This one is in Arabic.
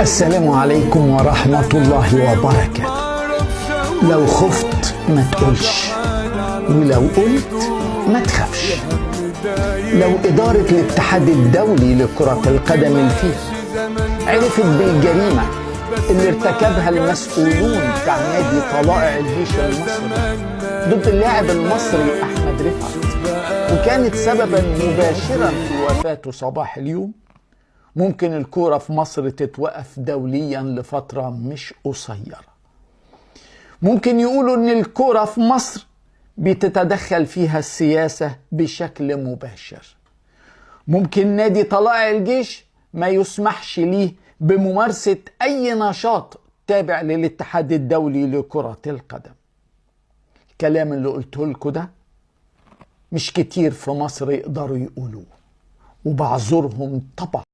السلام عليكم ورحمة الله وبركاته. لو خفت ما تقولش، ولو قلت ما تخافش. لو إدارة الاتحاد الدولي لكرة القدم الفيفا عرفت بالجريمة اللي ارتكبها المسؤولون بتاع نادي طلائع الجيش المصري ضد اللاعب المصري أحمد رفعت، وكانت سببا مباشرا في وفاته صباح اليوم، ممكن الكورة في مصر تتوقف دوليا لفترة مش قصيرة. ممكن يقولوا ان الكورة في مصر بتتدخل فيها السياسة بشكل مباشر. ممكن نادي طلائع الجيش ما يسمحش ليه بممارسة اي نشاط تابع للاتحاد الدولي لكرة القدم. الكلام اللي قلته لكم ده مش كتير في مصر يقدروا يقولوه، وبعذرهم طبعا.